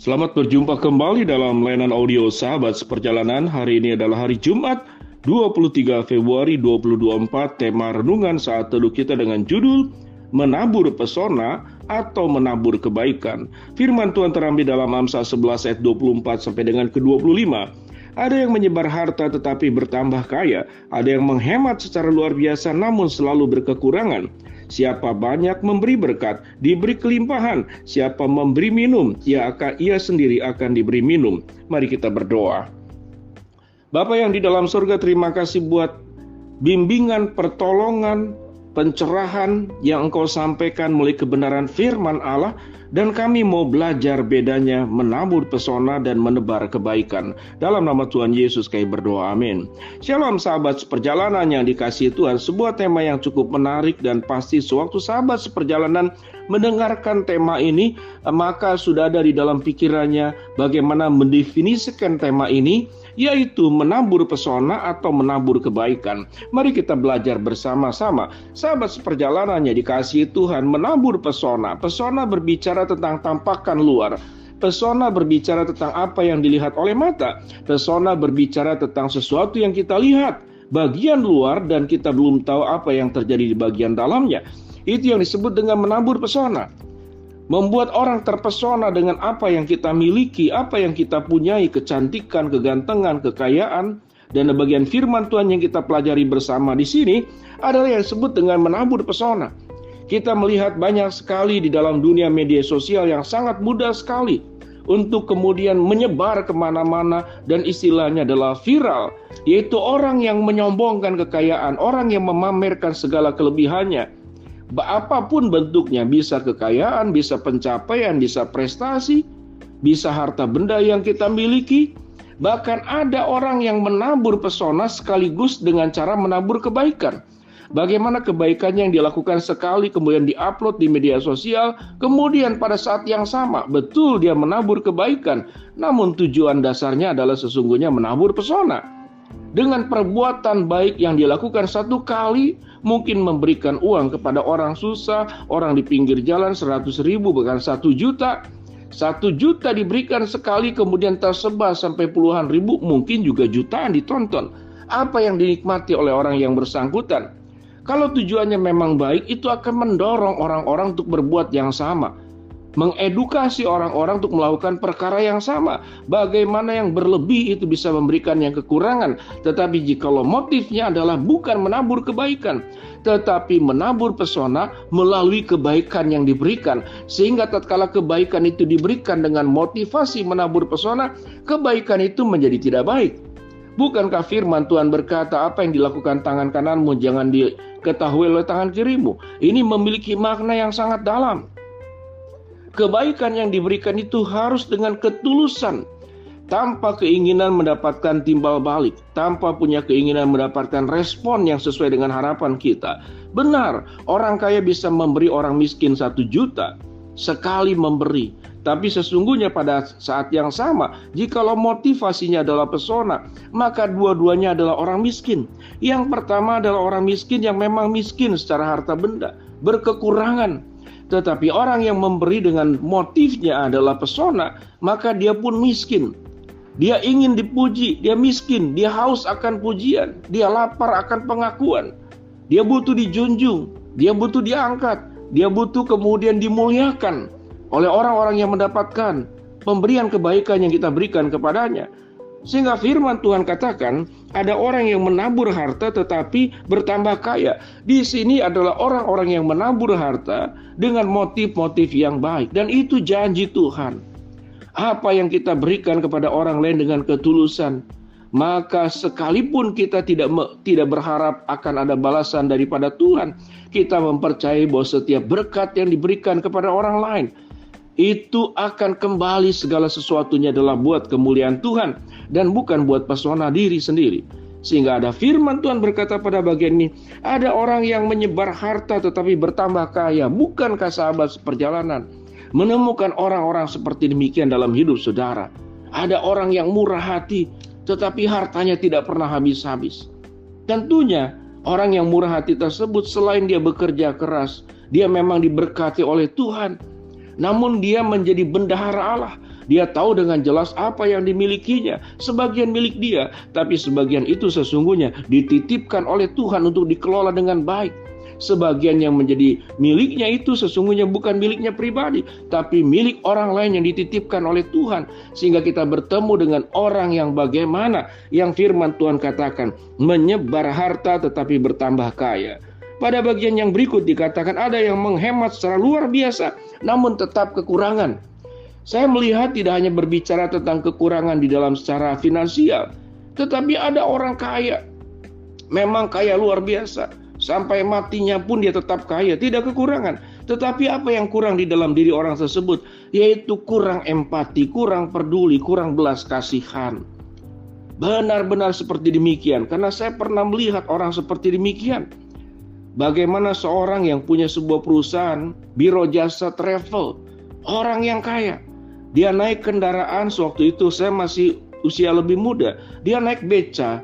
Selamat berjumpa kembali dalam layanan audio Sahabat Seperjalanan. Hari ini adalah hari Jumat, 23 Februari 2024. Tema renungan saat teduh kita dengan judul Menabur Pesona atau Menabur Kebaikan. Firman Tuhan terambil dalam Amsal 11 ayat 24 sampai dengan ke-25. Ada yang menyebar harta tetapi bertambah kaya, ada yang menghemat secara luar biasa namun selalu berkekurangan. Siapa banyak memberi berkat, diberi kelimpahan. Siapa memberi minum, ia sendiri akan diberi minum. Mari kita berdoa. Bapa yang di dalam surga, terima kasih buat bimbingan, pertolongan, pencerahan yang Engkau sampaikan melalui kebenaran firman Allah. Dan kami mau belajar bedanya menabur pesona dan menebar kebaikan. Dalam nama Tuhan Yesus kami berdoa, amin. Shalom sahabat seperjalanan yang dikasihi Tuhan. Sebuah tema yang cukup menarik dan pasti sewaktu sahabat seperjalanan mendengarkan tema ini, maka sudah ada di dalam pikirannya bagaimana mendefinisikan tema ini, yaitu menabur pesona atau menabur kebaikan. Mari kita belajar bersama-sama. Sahabat seperjalanannya dikasihi Tuhan, menabur pesona. Pesona berbicara tentang tampakan luar. Pesona berbicara tentang apa yang dilihat oleh mata. Pesona berbicara tentang sesuatu yang kita lihat, bagian luar, dan kita belum tahu apa yang terjadi di bagian dalamnya. Itu yang disebut dengan menabur pesona. Membuat orang terpesona dengan apa yang kita miliki, apa yang kita punyai, kecantikan, kegantengan, kekayaan. Dan bagian firman Tuhan yang kita pelajari bersama di sini adalah yang disebut dengan menabur pesona. Kita melihat banyak sekali di dalam dunia media sosial yang sangat mudah sekali untuk kemudian menyebar kemana-mana, dan istilahnya adalah viral, yaitu orang yang menyombongkan kekayaan, orang yang memamerkan segala kelebihannya. Apapun bentuknya, bisa kekayaan, bisa pencapaian, bisa prestasi, bisa harta benda yang kita miliki. Bahkan ada orang yang menabur pesona sekaligus dengan cara menabur kebaikan. Bagaimana kebaikannya yang dilakukan sekali kemudian diupload di media sosial, kemudian pada saat yang sama betul dia menabur kebaikan, namun tujuan dasarnya adalah sesungguhnya menabur pesona. Dengan perbuatan baik yang dilakukan satu kali, mungkin memberikan uang kepada orang susah, orang di pinggir jalan 100.000 bahkan 1 juta. 1 juta diberikan sekali kemudian tersebar sampai puluhan ribu, mungkin juga jutaan ditonton. Apa yang dinikmati oleh orang yang bersangkutan? Kalau tujuannya memang baik, itu akan mendorong orang-orang untuk berbuat yang sama. Mengedukasi orang-orang untuk melakukan perkara yang sama. Bagaimana yang berlebih itu bisa memberikan yang kekurangan. Tetapi jikalau motifnya adalah bukan menabur kebaikan, tetapi menabur pesona melalui kebaikan yang diberikan. Sehingga tatkala kebaikan itu diberikan dengan motivasi menabur pesona, kebaikan itu menjadi tidak baik. Bukankah firman Tuhan berkata, apa yang dilakukan tangan kananmu jangan diketahui oleh tangan kirimu. Ini memiliki makna yang sangat dalam. Kebaikan yang diberikan itu harus dengan ketulusan, tanpa keinginan mendapatkan timbal balik, tanpa punya keinginan mendapatkan respon yang sesuai dengan harapan kita. Benar, orang kaya bisa memberi orang miskin 1 juta sekali memberi. Tapi sesungguhnya pada saat yang sama, jikalau motivasinya adalah pesona, maka dua-duanya adalah orang miskin. Yang pertama adalah orang miskin yang memang miskin secara harta benda, berkekurangan. Tetapi orang yang memberi dengan motifnya adalah pesona, maka dia pun miskin. Dia ingin dipuji, dia miskin, dia haus akan pujian, dia lapar akan pengakuan. Dia butuh dijunjung, dia butuh diangkat, dia butuh kemudian dimuliakan oleh orang-orang yang mendapatkan pemberian kebaikan yang kita berikan kepadanya. Sehingga firman Tuhan katakan, ada orang yang menabur harta tetapi bertambah kaya. Di sini adalah orang-orang yang menabur harta dengan motif-motif yang baik. Dan itu janji Tuhan. Apa yang kita berikan kepada orang lain dengan ketulusan, maka sekalipun kita tidak berharap akan ada balasan daripada Tuhan, kita mempercayai bahwa setiap berkat yang diberikan kepada orang lain, itu akan kembali segala sesuatunya adalah buat kemuliaan Tuhan dan bukan buat pesona diri sendiri. Sehingga ada firman Tuhan berkata pada bagian ini, ada orang yang menyebar harta tetapi bertambah kaya. Bukankah sahabat seperjalanan menemukan orang-orang seperti demikian dalam hidup saudara? Ada orang yang murah hati tetapi hartanya tidak pernah habis-habis. Tentunya orang yang murah hati tersebut selain dia bekerja keras, dia memang diberkati oleh Tuhan, namun dia menjadi bendahara Allah. Dia tahu dengan jelas apa yang dimilikinya. Sebagian milik dia, tapi sebagian itu sesungguhnya dititipkan oleh Tuhan untuk dikelola dengan baik. Sebagian yang menjadi miliknya itu sesungguhnya bukan miliknya pribadi, tapi milik orang lain yang dititipkan oleh Tuhan. Sehingga kita bertemu dengan orang yang bagaimana yang firman Tuhan katakan, menyebar harta tetapi bertambah kaya. Pada bagian yang berikut dikatakan ada yang menghemat secara luar biasa, namun tetap kekurangan. Saya melihat tidak hanya berbicara tentang kekurangan di dalam secara finansial, tetapi ada orang kaya, memang kaya luar biasa. Sampai matinya pun dia tetap kaya, tidak kekurangan. Tetapi apa yang kurang di dalam diri orang tersebut? Yaitu kurang empati, kurang peduli, kurang belas kasihan. Benar-benar seperti demikian, karena saya pernah melihat orang seperti demikian. Bagaimana seorang yang punya sebuah perusahaan, biro jasa travel, orang yang kaya, dia naik kendaraan, sewaktu itu saya masih usia lebih muda, dia naik beca,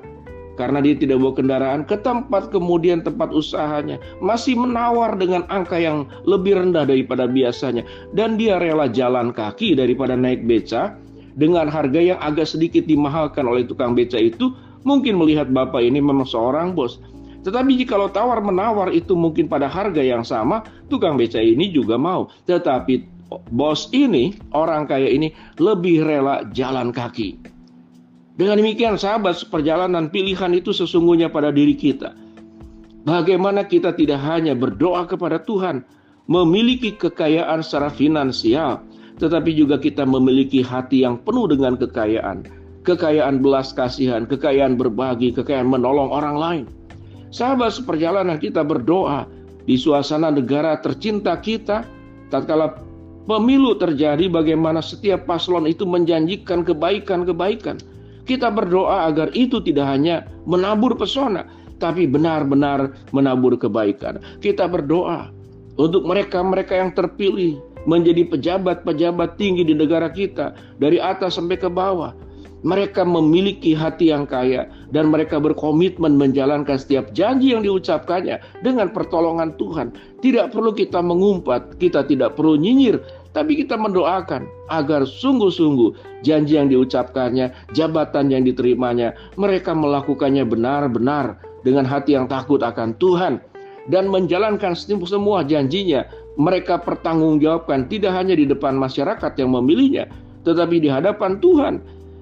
karena dia tidak bawa kendaraan ke tempat, kemudian tempat usahanya masih menawar dengan angka yang lebih rendah daripada biasanya. Dan dia rela jalan kaki daripada naik beca dengan harga yang agak sedikit dimahalkan oleh tukang beca itu. Mungkin melihat bapak ini memang seorang bos. Tetapi jikalau tawar-menawar itu mungkin pada harga yang sama, tukang beca ini juga mau. Tetapi bos ini, orang kaya ini lebih rela jalan kaki. Dengan demikian sahabat seperjalanan, pilihan itu sesungguhnya pada diri kita. Bagaimana kita tidak hanya berdoa kepada Tuhan, memiliki kekayaan secara finansial, tetapi juga kita memiliki hati yang penuh dengan kekayaan. Kekayaan belas kasihan, kekayaan berbagi, kekayaan menolong orang lain. Sahabat seperjalanan, kita berdoa di suasana negara tercinta kita, tatkala pemilu terjadi, bagaimana setiap paslon itu menjanjikan kebaikan-kebaikan. Kita berdoa agar itu tidak hanya menabur pesona, tapi benar-benar menabur kebaikan. Kita berdoa untuk mereka-mereka yang terpilih menjadi pejabat-pejabat tinggi di negara kita, dari atas sampai ke bawah. Mereka memiliki hati yang kaya dan mereka berkomitmen menjalankan setiap janji yang diucapkannya dengan pertolongan Tuhan. Tidak perlu kita mengumpat, kita tidak perlu nyinyir, tapi kita mendoakan agar sungguh-sungguh janji yang diucapkannya, jabatan yang diterimanya, mereka melakukannya benar-benar dengan hati yang takut akan Tuhan dan menjalankan semua janjinya. Mereka pertanggungjawabkan tidak hanya di depan masyarakat yang memilihnya, tetapi di hadapan Tuhan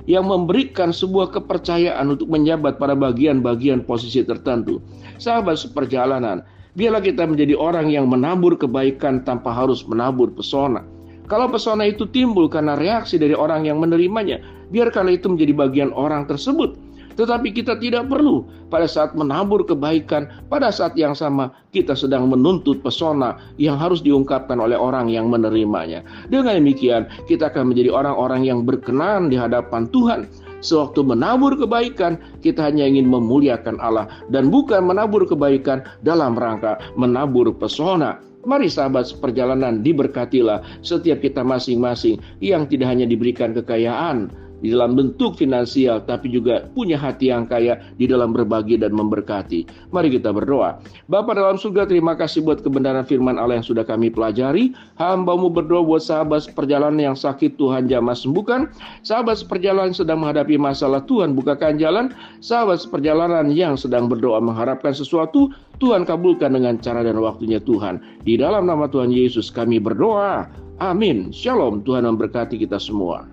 yang memberikan sebuah kepercayaan untuk menjabat pada bagian-bagian posisi tertentu. Sahabat seperjalanan, biarlah kita menjadi orang yang menabur kebaikan tanpa harus menabur pesona. Kalau pesona itu timbul karena reaksi dari orang yang menerimanya, biarkanlah itu menjadi bagian orang tersebut. Tetapi kita tidak perlu pada saat menabur kebaikan, pada saat yang sama kita sedang menuntut pesona yang harus diungkapkan oleh orang yang menerimanya. Dengan demikian kita akan menjadi orang-orang yang berkenan di hadapan Tuhan. Sewaktu menabur kebaikan, kita hanya ingin memuliakan Allah dan bukan menabur kebaikan dalam rangka menabur pesona. Mari sahabat seperjalanan, diberkatilah setiap kita masing-masing yang tidak hanya diberikan kekayaan di dalam bentuk finansial, tapi juga punya hati yang kaya di dalam berbagi dan memberkati. Mari kita berdoa. Bapa dalam surga, terima kasih buat kebenaran firman Allah yang sudah kami pelajari. Hamba-Mu berdoa buat sahabat seperjalanan yang sakit, Tuhan jamah sembuhkan. Sahabat seperjalanan sedang menghadapi masalah, Tuhan bukakan jalan. Sahabat seperjalanan yang sedang berdoa mengharapkan sesuatu, Tuhan kabulkan dengan cara dan waktunya Tuhan. Di dalam nama Tuhan Yesus kami berdoa. Amin. Shalom. Tuhan memberkati kita semua.